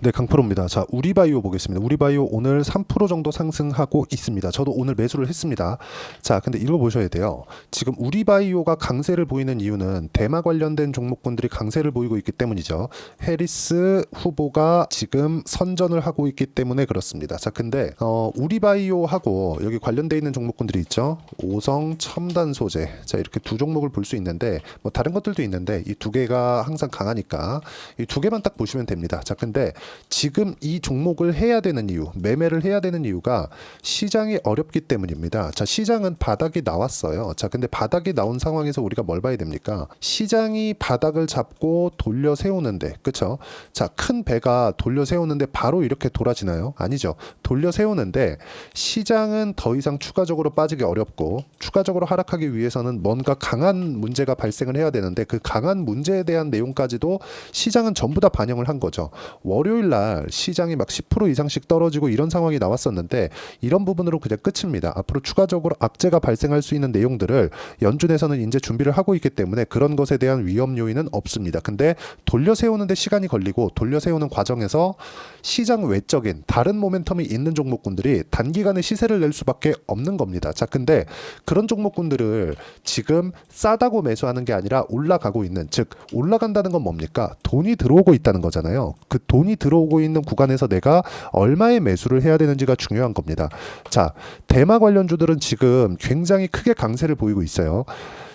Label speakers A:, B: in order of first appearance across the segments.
A: 네, 강프로입니다. 자, 우리바이오 보겠습니다. 우리바이오 오늘 3% 정도 상승하고 있습니다. 저도 오늘 매수를 했습니다. 자, 근데 이거 보셔야 돼요. 지금 우리바이오가 강세를 보이는 이유는 대마 관련된 종목군들이 강세를 보이고 있기 때문이죠. 해리스 후보가 지금 선전을 하고 있기 때문에 그렇습니다. 자, 근데 우리바이오하고 여기 관련돼 있는 종목군들이 있죠. 오성 첨단 소재. 자, 이렇게 두 종목을 볼 수 있는데 뭐 다른 것들도 있는데 이 두 개가 항상 강하니까 이 두 개만 딱 보시면 됩니다. 자, 근데 지금 이 종목을 해야 되는 이유, 매매를 해야 되는 이유가 시장이 어렵기 때문입니다. 자, 시장은 바닥이 나왔어요. 자, 근데 바닥이 나온 상황에서 우리가 뭘 봐야 됩니까? 시장이 바닥을 잡고 돌려 세우는데, 그쵸? 자, 큰 배가 돌려 세우는데 바로 이렇게 돌아지나요? 아니죠. 돌려 세우는데 시장은 더 이상 추가적으로 빠지기 어렵고 추가적으로 하락하기 위해서는 뭔가 강한 문제가 발생을 해야 되는데 그 강한 문제에 대한 내용까지도 시장은 전부 다 반영을 한 거죠. 월요일 날 시장이 막 10% 이상씩 떨어지고 이런 상황이 나왔었는데 이런 부분으로 그냥 끝입니다. 앞으로 추가적으로 악재가 발생할 수 있는 내용들을 연준에서는 이제 준비를 하고 있기 때문에 그런 것에 대한 위험 요인은 없습니다. 근데 돌려 세우는데 시간이 걸리고 돌려 세우는 과정에서 시장 외적인 다른 모멘텀이 있는 종목군들이 단기간에 시세를 낼 수밖에 없는 겁니다. 자, 근데 그런 종목군들을 지금 싸다고 매수하는 게 아니라 올라가고 있는, 즉 올라간다는 건 뭡니까? 돈이 들어오고 있다는 거잖아요. 그 돈이 들어오고 있는 구간에서 내가 얼마의 매수를 해야 되는지가 중요한 겁니다. 자, 대마 관련주들은 지금 굉장히 크게 강세를 보이고 있어요.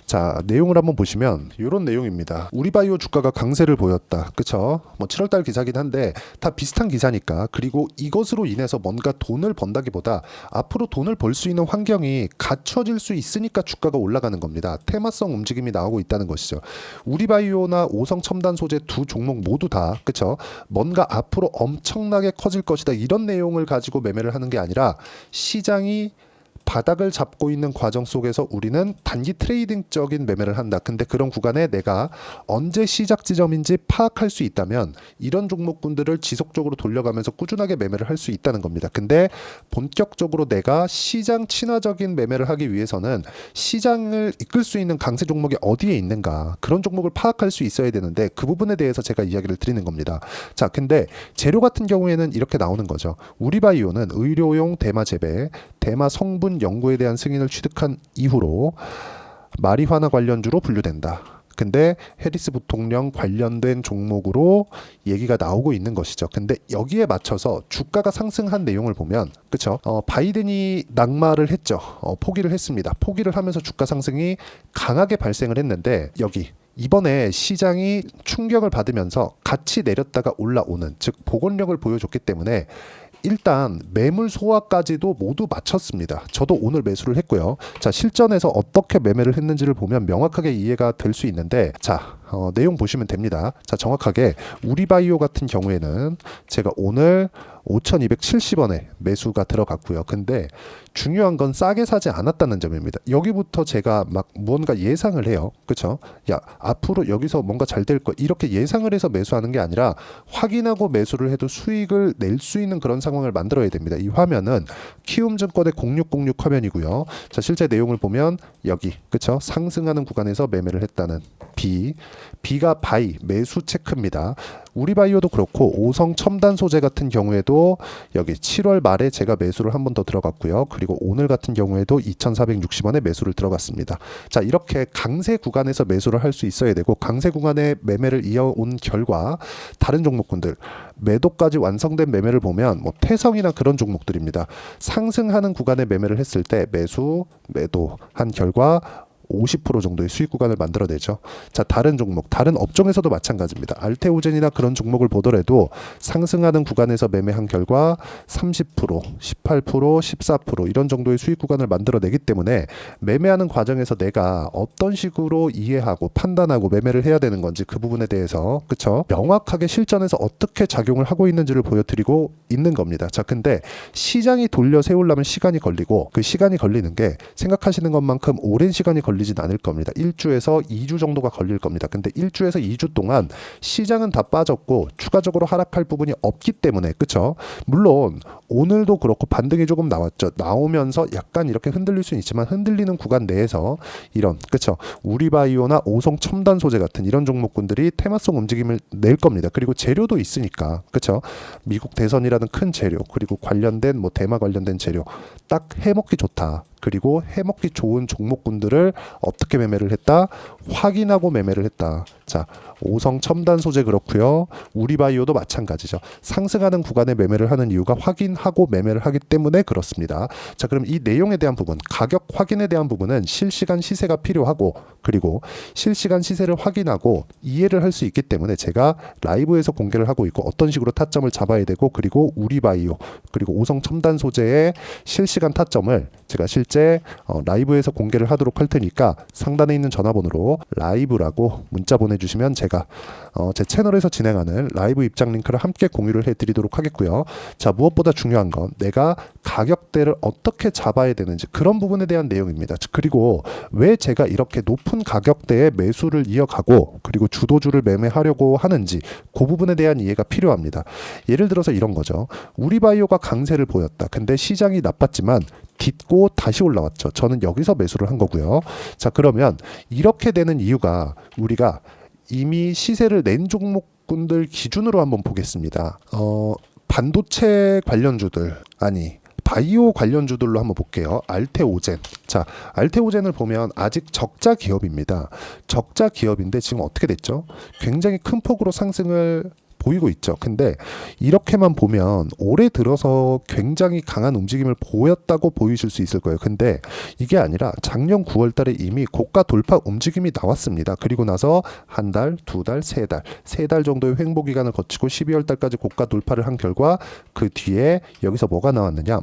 A: 자, 내용을 한번 보시면 이런 내용입니다. 우리바이오 주가가 강세를 보였다. 그쵸? 뭐 7월달 기사긴 한데 다 비슷한 기사니까. 그리고 이것으로 인해서 뭔가 돈을 번다기보다 앞으로 돈을 벌 수 있는 환경이 갖춰질 수 있으니까 주가가 올라가는 겁니다. 테마성 움직임이 나오고 있다는 것이죠. 우리바이오나 오성첨단 소재 두 종목 모두 다, 그쵸? 뭔가 앞으로 엄청나게 커질 것이다. 이런 내용을 가지고 매매를 하는 게 아니라 시장이 바닥을 잡고 있는 과정 속에서 우리는 단기 트레이딩적인 매매를 한다. 근데 그런 구간에 내가 언제 시작 지점인지 파악할 수 있다면 이런 종목군들을 지속적으로 돌려가면서 꾸준하게 매매를 할 수 있다는 겁니다. 근데 본격적으로 내가 시장 친화적인 매매를 하기 위해서는 시장을 이끌 수 있는 강세 종목이 어디에 있는가, 그런 종목을 파악할 수 있어야 되는데 그 부분에 대해서 제가 이야기를 드리는 겁니다. 자, 근데 재료 같은 경우에는 이렇게 나오는 거죠. 우리바이오는 의료용 대마 재배, 대마 성분 연구에 대한 승인을 취득한 이후로 마리화나 관련주로 분류된다. 근데 해리스 부통령 관련된 종목으로 얘기가 나오고 있는 것이죠. 근데 여기에 맞춰서 주가가 상승한 내용을 보면, 그쵸? 바이든이 낙마를 했죠. 포기를 했습니다. 포기를 하면서 주가 상승이 강하게 발생을 했는데 여기 이번에 시장이 충격을 받으면서 같이 내렸다가 올라오는, 즉 복원력을 보여줬기 때문에 일단 매물 소화까지도 모두 마쳤습니다. 저도 오늘 매수를 했고요. 자, 실전에서 어떻게 매매를 했는지를 보면 명확하게 이해가 될 수 있는데, 자, 내용 보시면 됩니다. 자, 정확하게 우리바이오 같은 경우에는 제가 오늘 5,270원에 매수가 들어갔고요. 근데 중요한 건 싸게 사지 않았다는 점입니다. 여기부터 제가 막 무언가 예상을 해요. 그쵸? 야, 앞으로 여기서 뭔가 잘 될 거, 이렇게 예상을 해서 매수하는 게 아니라 확인하고 매수를 해도 수익을 낼 수 있는 그런 상황을 만들어야 됩니다. 이 화면은 키움증권의 0606 화면이고요. 자, 실제 내용을 보면 여기, 그쵸? 상승하는 구간에서 매매를 했다는 B가 바이, 매수 체크입니다. 우리바이오도 그렇고 오성 첨단 소재 같은 경우에도 여기 7월 말에 제가 매수를 한 번 더 들어갔고요. 그리고 오늘 같은 경우에도 2,460원에 매수를 들어갔습니다. 자, 이렇게 강세 구간에서 매수를 할 수 있어야 되고, 강세 구간에 매매를 이어온 결과 다른 종목군들 매도까지 완성된 매매를 보면 뭐 태성이나 그런 종목들입니다. 상승하는 구간에 매매를 했을 때 매도한 결과 50% 정도의 수익 구간을 만들어내죠. 자, 다른 종목, 다른 업종에서도 마찬가지입니다. 알테오젠이나 그런 종목을 보더라도 상승하는 구간에서 매매한 결과 30%, 18%, 14% 이런 정도의 수익 구간을 만들어내기 때문에 매매하는 과정에서 내가 어떤 식으로 이해하고 판단하고 매매를 해야 되는 건지 그 부분에 대해서, 그쵸? 명확하게 실전에서 어떻게 작용을 하고 있는지를 보여드리고 있는 겁니다. 자, 근데 시장이 돌려 세우려면 시간이 걸리고 그 시간이 걸리는 게 생각하시는 것만큼 오랜 시간이 걸리는 걸리진 않을 겁니다. 1주에서 2주 정도가 걸릴 겁니다. 근데 1주에서 2주 동안 시장은 다 빠졌고 추가적으로 하락할 부분이 없기 때문에, 그쵸? 물론 오늘도 그렇고 반등이 조금 나왔죠. 나오면서 약간 이렇게 흔들릴 수는 있지만 흔들리는 구간 내에서 이런, 그쵸? 우리바이오나 오성 첨단 소재 같은 이런 종목군들이 테마성 움직임을 낼 겁니다. 그리고 재료도 있으니까, 그쵸? 미국 대선이라는 큰 재료, 그리고 관련된 뭐 대마 관련된 재료, 딱 해먹기 좋다. 그리고 해먹기 좋은 종목군들을 어떻게 매매를 했다? 확인하고 매매를 했다. 자, 오성 첨단 소재 그렇고요. 우리바이오도 마찬가지죠. 상승하는 구간에 매매를 하는 이유가 확인하고 매매를 하기 때문에 그렇습니다. 자, 그럼 이 내용에 대한 부분, 가격 확인에 대한 부분은 실시간 시세가 필요하고, 그리고 실시간 시세를 확인하고 이해를 할 수 있기 때문에 제가 라이브에서 공개를 하고 있고, 어떤 식으로 타점을 잡아야 되고, 그리고 우리바이오 그리고 오성 첨단 소재의 실시간 타점을 제가 실제 라이브에서 공개를 하도록 할 테니까 상단에 있는 전화번호로 라이브라고 문자 보내주시면 제가 제 채널에서 진행하는 라이브 입장 링크를 함께 공유를 해드리도록 하겠고요. 자, 무엇보다 중요한 건 내가 가격대를 어떻게 잡아야 되는지, 그런 부분에 대한 내용입니다. 그리고 왜 제가 이렇게 높은 가격대의 매수를 이어가고 그리고 주도주를 매매하려고 하는지, 그 부분에 대한 이해가 필요합니다. 예를 들어서 이런 거죠. 우리바이오가 강세를 보였다. 근데 시장이 나빴지만 딛고 다시 올라왔죠. 저는 여기서 매수를 한 거고요. 자, 그러면 이렇게 되는 이유가, 우리가 이미 시세를 낸 종목군들 기준으로 한번 보겠습니다. 반도체 관련주들, 아니 바이오 관련주들로 한번 볼게요. 알테오젠. 자, 알테오젠을 보면 아직 적자 기업입니다. 적자 기업인데 지금 어떻게 됐죠? 굉장히 큰 폭으로 상승을 보이고 있죠. 근데 이렇게만 보면 올해 들어서 굉장히 강한 움직임을 보였다고 보이실 수 있을 거예요. 근데 이게 아니라 작년 9월 달에 이미 고가 돌파 움직임이 나왔습니다. 그리고 나서 한 달, 두 달, 세 달 정도의 횡보 기간을 거치고 12월 달까지 고가 돌파를 한 결과 그 뒤에 여기서 뭐가 나왔느냐?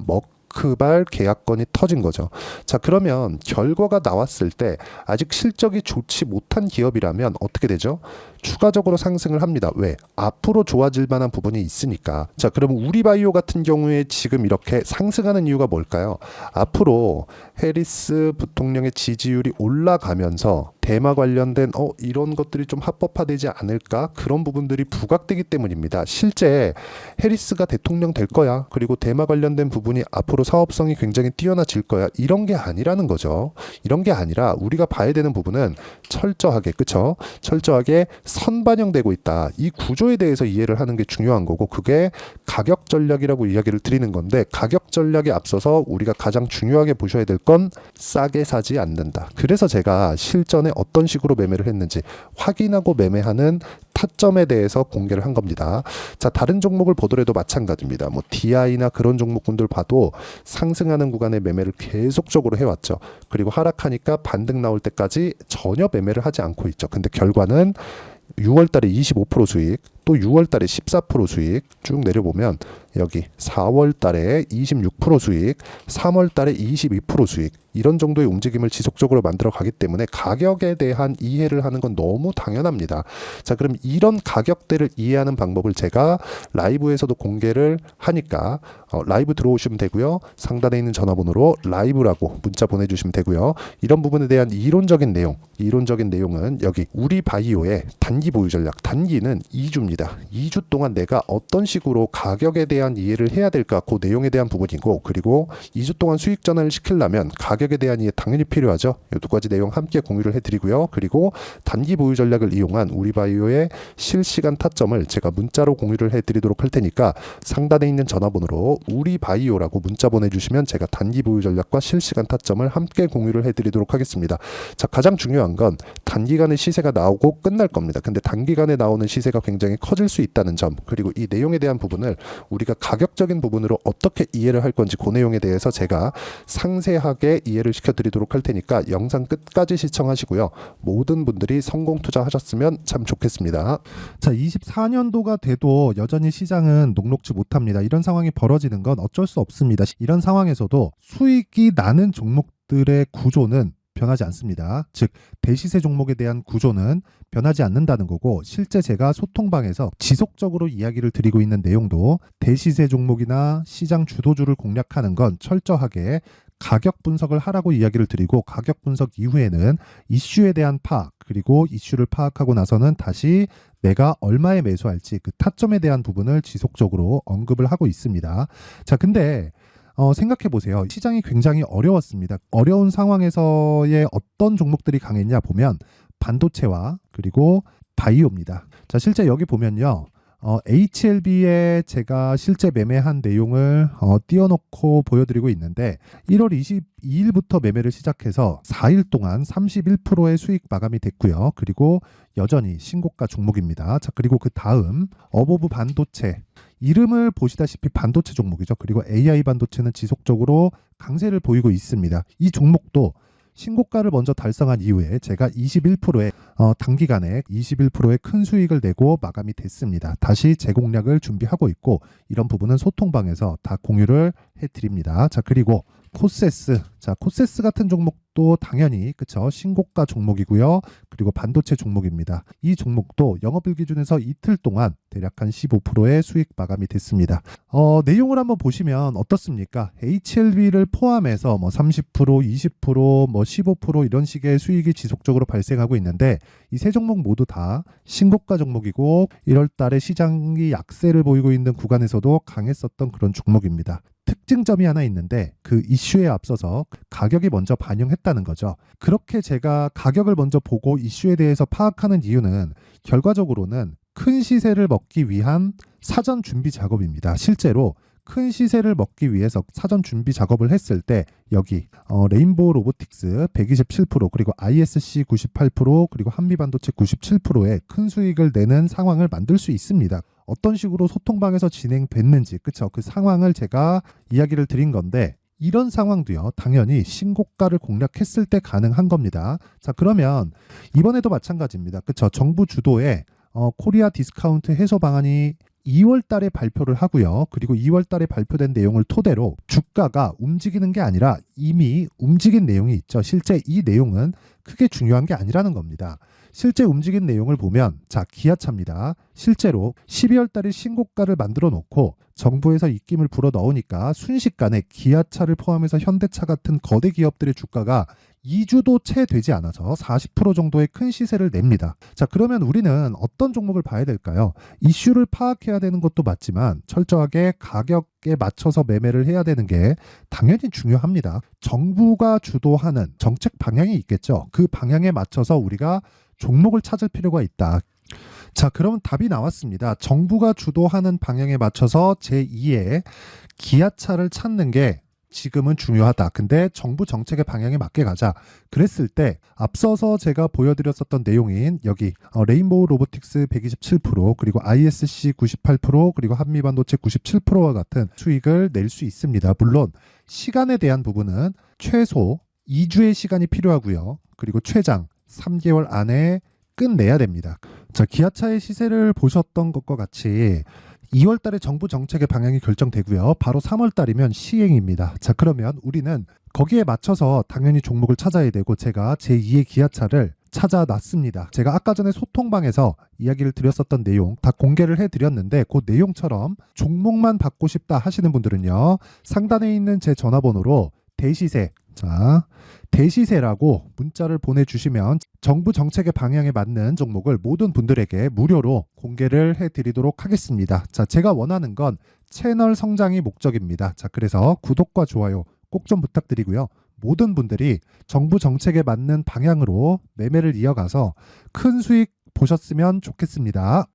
A: 크발 계약건이 터진 거죠. 자, 그러면 결과가 나왔을 때 아직 실적이 좋지 못한 기업이라면 어떻게 되죠? 추가적으로 상승을 합니다. 왜? 앞으로 좋아질 만한 부분이 있으니까. 자, 그럼 우리바이오 같은 경우에 지금 이렇게 상승하는 이유가 뭘까요? 앞으로 해리스 부통령의 지지율이 올라가면서 대마 관련된 이런 것들이 좀 합법화되지 않을까? 그런 부분들이 부각되기 때문입니다. 실제 해리스가 대통령 될 거야. 그리고 대마 관련된 부분이 앞으로 사업성이 굉장히 뛰어나질 거야. 이런 게 아니라는 거죠. 이런 게 아니라 우리가 봐야 되는 부분은 철저하게, 그쵸? 철저하게 선반영되고 있다. 이 구조에 대해서 이해를 하는 게 중요한 거고, 그게 가격 전략이라고 이야기를 드리는 건데, 가격 전략에 앞서서 우리가 가장 중요하게 보셔야 될 건 싸게 사지 않는다. 그래서 제가 실전에 어떤 식으로 매매를 했는지 확인하고 매매하는 타점에 대해서 공개를 한 겁니다. 자, 다른 종목을 보더라도 마찬가지입니다. 뭐 DI나 그런 종목군들 봐도 상승하는 구간에 매매를 계속적으로 해왔죠. 그리고 하락하니까 반등 나올 때까지 전혀 매매를 하지 않고 있죠. 근데 결과는 6월 달에 25% 수익, 또 6월 달에 14% 수익 쭉 내려보면 여기 4월 달에 26% 수익, 3월 달에 22% 수익, 이런 정도의 움직임을 지속적으로 만들어 가기 때문에 가격에 대한 이해를 하는 건 너무 당연합니다. 자, 그럼 이런 가격대를 이해하는 방법을 제가 라이브에서도 공개를 하니까 라이브 들어오시면 되고요. 상단에 있는 전화번호로 라이브라고 문자 보내주시면 되고요. 이런 부분에 대한 이론적인 내용은 여기 우리바이오의 단기 보유 전략, 단기는 2주입니다. 2주 동안 내가 어떤 식으로 가격에 대한 이해를 해야 될까, 그 내용에 대한 부분이고, 그리고 2주 동안 수익 전환을 시키려면 가격에 대한 이해 당연히 필요하죠. 이 두 가지 내용 함께 공유를 해드리고요. 그리고 단기 보유 전략을 이용한 우리바이오의 실시간 타점을 제가 문자로 공유를 해드리도록 할 테니까 상단에 있는 전화번호로 우리바이오라고 문자 보내주시면 제가 단기 보유 전략과 실시간 타점을 함께 공유를 해드리도록 하겠습니다. 자, 가장 중요한 건 단기간에 시세가 나오고 끝날 겁니다. 근데 단기간에 나오는 시세가 굉장히 커질 수 있다는 점, 그리고 이 내용에 대한 부분을 우리가 가격적인 부분으로 어떻게 이해를 할 건지, 그 내용에 대해서 제가 상세하게 이해를 시켜드리도록 할 테니까 영상 끝까지 시청하시고요. 모든 분들이 성공 투자하셨으면 참 좋겠습니다.
B: 자, 24년도가 돼도 여전히 시장은 녹록지 못합니다. 이런 상황이 벌어지는 건 어쩔 수 없습니다. 이런 상황에서도 수익이 나는 종목들의 구조는 변하지 않습니다. 즉, 대시세 종목에 대한 구조는 변하지 않는다는 거고, 실제 제가 소통방에서 지속적으로 이야기를 드리고 있는 내용도 대시세 종목이나 시장 주도주를 공략하는 건 철저하게 가격 분석을 하라고 이야기를 드리고 가격 분석 이후에는 이슈에 대한 파악 그리고 이슈를 파악하고 나서는 다시 내가 얼마에 매수할지 그 타점에 대한 부분을 지속적으로 언급을 하고 있습니다. 자, 근데 생각해 보세요. 시장이 굉장히 어려웠습니다. 어려운 상황에서의 어떤 종목들이 강했냐 보면 반도체와 그리고 바이오입니다. 자, 실제 여기 보면요. HLB에 제가 실제 매매한 내용을 띄워놓고 보여드리고 있는데 1월 22일부터 매매를 시작해서 4일 동안 31%의 수익 마감이 됐고요. 그리고 여전히 신고가 종목입니다. 자, 그리고 그 다음 어보브 반도체 이름을 보시다시피 반도체 종목이죠. 그리고 AI 반도체는 지속적으로 강세를 보이고 있습니다. 이 종목도 신고가를 먼저 달성한 이후에 제가 21%의 단기간에 21%의 큰 수익을 내고 마감이 됐습니다. 다시 재공략을 준비하고 있고 이런 부분은 소통방에서 다 공유를 해드립니다. 자, 그리고 코세스. 자, 코세스 같은 종목도 당연히 그쵸 신고가 종목이고요. 그리고 반도체 종목입니다. 이 종목도 영업일 기준에서 이틀 동안 대략 한 15%의 수익 마감이 됐습니다. 내용을 한번 보시면 어떻습니까? HLB를 포함해서 뭐 30%, 20%, 뭐 15% 이런 식의 수익이 지속적으로 발생하고 있는데 이 세 종목 모두 다 신고가 종목이고 1월 달에 시장이 약세를 보이고 있는 구간에서도 강했었던 그런 종목입니다. 특징점이 하나 있는데 그 이슈에 앞서서 가격이 먼저 반영했다는 거죠. 그렇게 제가 가격을 먼저 보고 이슈에 대해서 파악하는 이유는 결과적으로는 큰 시세를 먹기 위한 사전 준비 작업입니다. 실제로 큰 시세를 먹기 위해서 사전 준비 작업을 했을 때 여기 레인보우 로보틱스 127% 그리고 ISC 98% 그리고 한미반도체 97%의 큰 수익을 내는 상황을 만들 수 있습니다. 어떤 식으로 소통방에서 진행됐는지 그쵸 그 상황을 제가 이야기를 드린 건데 이런 상황도요 당연히 신고가를 공략했을 때 가능한 겁니다. 자, 그러면 이번에도 마찬가지입니다. 그쵸 정부 주도의 코리아 디스카운트 해소 방안이 2월 달에 발표를 하고요. 그리고 2월 달에 발표된 내용을 토대로 주가가 움직이는 게 아니라 이미 움직인 내용이 있죠. 실제 이 내용은 크게 중요한 게 아니라는 겁니다. 실제 움직인 내용을 보면 자, 기아차입니다. 실제로 12월 달에 신고가를 만들어 놓고 정부에서 입김을 불어 넣으니까 순식간에 기아차를 포함해서 현대차 같은 거대 기업들의 주가가 2주도 채 되지 않아서 40% 정도의 큰 시세를 냅니다. 자, 그러면 우리는 어떤 종목을 봐야 될까요? 이슈를 파악해야 되는 것도 맞지만 철저하게 가격에 맞춰서 매매를 해야 되는 게 당연히 중요합니다. 정부가 주도하는 정책 방향이 있겠죠. 그 방향에 맞춰서 우리가 종목을 찾을 필요가 있다. 자, 그럼 답이 나왔습니다. 정부가 주도하는 방향에 맞춰서 제2의 기아차를 찾는 게 지금은 중요하다. 근데 정부 정책의 방향에 맞게 가자. 그랬을 때 앞서서 제가 보여드렸었던 내용인 여기 레인보우 로보틱스 127% 그리고 ISC 98% 그리고 한미반도체 97%와 같은 수익을 낼 수 있습니다. 물론 시간에 대한 부분은 최소 2주의 시간이 필요하고요. 그리고 최장 3개월 안에 끝내야 됩니다. 자, 기아차의 시세를 보셨던 것과 같이 2월 달에 정부 정책의 방향이 결정되고요. 바로 3월 달이면 시행입니다. 자, 그러면 우리는 거기에 맞춰서 당연히 종목을 찾아야 되고 제가 제2의 기아차를 찾아놨습니다. 제가 아까 전에 소통방에서 이야기를 드렸었던 내용 다 공개를 해드렸는데 그 내용처럼 종목만 받고 싶다 하시는 분들은요. 상단에 있는 제 전화번호로 대시세 자, 대시세라고 문자를 보내주시면 정부 정책의 방향에 맞는 종목을 모든 분들에게 무료로 공개를 해드리도록 하겠습니다. 자, 제가 원하는 건 채널 성장이 목적입니다. 자, 그래서 구독과 좋아요 꼭 좀 부탁드리고요. 모든 분들이 정부 정책에 맞는 방향으로 매매를 이어가서 큰 수익 보셨으면 좋겠습니다.